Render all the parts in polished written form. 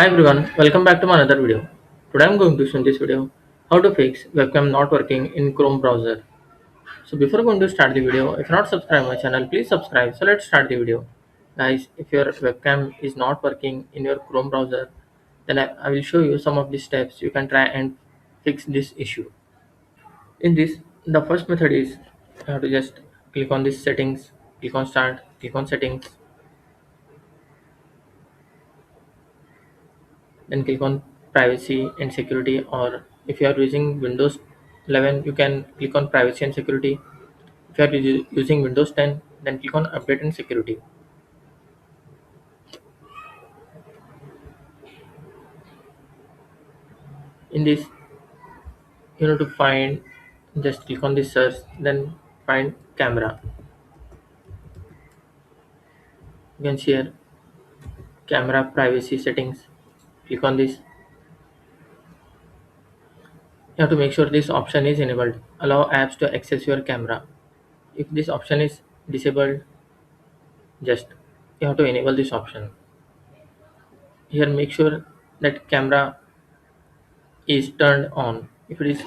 Hi everyone, welcome back to my another video. Today I'm going to show in this video how to fix webcam not working in Chrome browser. So before going to start the video, if not subscribe my channel, please subscribe. So let's start the video. Guys, if your webcam is not working in your Chrome browser, then I will show you some of the steps you can try and fix this issue. In this, the first method is you have to just click on this settings, click on start, click on settings, then click on privacy and security, or if you are using Windows 11 you can click on privacy and security. If you are using Windows 10, then click on update and security. In this, you need to find, just click on this search, then find camera. You can see here camera privacy settings. Click on this. You have to make sure this option is enabled, allow apps to access your camera. If this option is disabled, just you have to enable this option. Here make sure that camera is turned on. If it is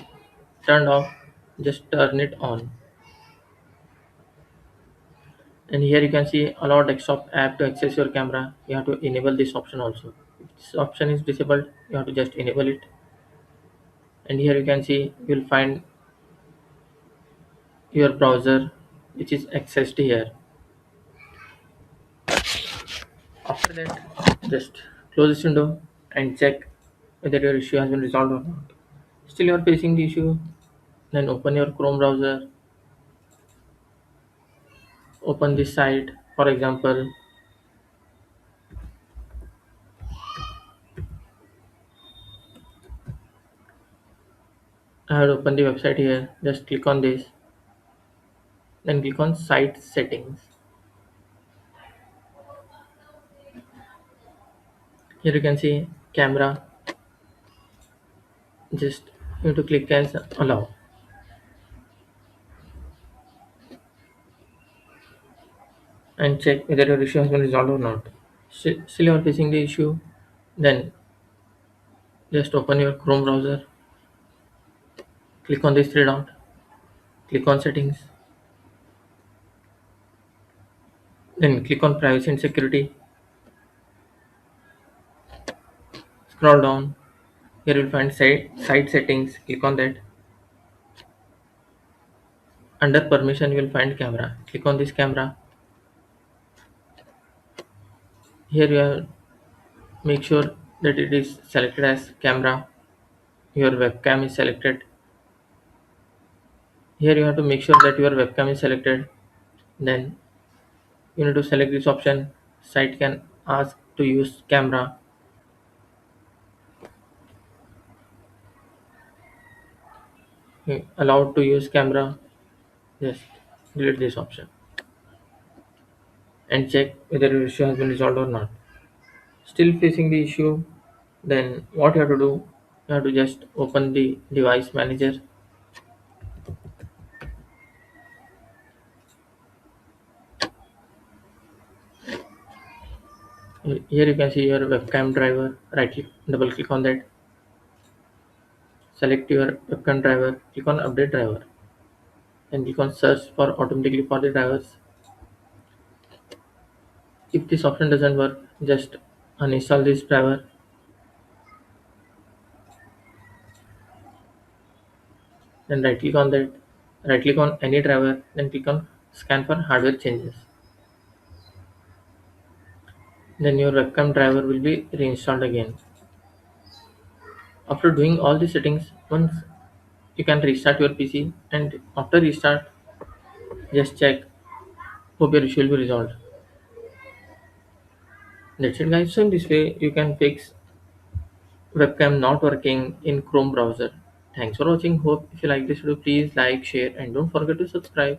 turned off, just turn it on. And here you can see allow desktop app to access your camera. You have to enable this option also. If this option is disabled, you have to just enable it. And here you can see you will find your browser which is accessed here. After that, just close this window and check whether your issue has been resolved or not. Still you are facing the issue, then open your Chrome browser, open this site. For example, I have opened the website here. Just click on this, then click on site settings. Here you can see camera. Just you have to click as allow and check whether your issue has been resolved or not. Still you are facing the issue, then just open your Chrome browser, click on this three dot, click on settings, then click on privacy and security. Scroll down. Here you will find site settings. Click on that. Under permission you will find camera. Click on this camera. Here you have, make sure that it is selected as camera. Your webcam is selected. Here you have to make sure that your webcam is selected. Then you need to select this option. Site can ask to use camera. Allowed to use camera. Just delete this option and check whether your issue has been resolved or not. Still facing the issue, then what you have to do, you have to just open the device manager. Here you can see your webcam driver. Right click, double click on that, select your webcam driver, click on update driver, and click on search for automatically for the drivers. If this option doesn't work, just uninstall this driver. Then right click on that, right click on any driver, then click on scan for hardware changes. Then your webcam driver will be reinstalled again. After doing all the settings, once you can restart your PC, and after restart, just check. Hope your issue will be resolved. That's it, guys. So in this way, you can fix webcam not working in Chrome browser. Thanks for watching. Hope if you like this video, please like, share, and don't forget to subscribe.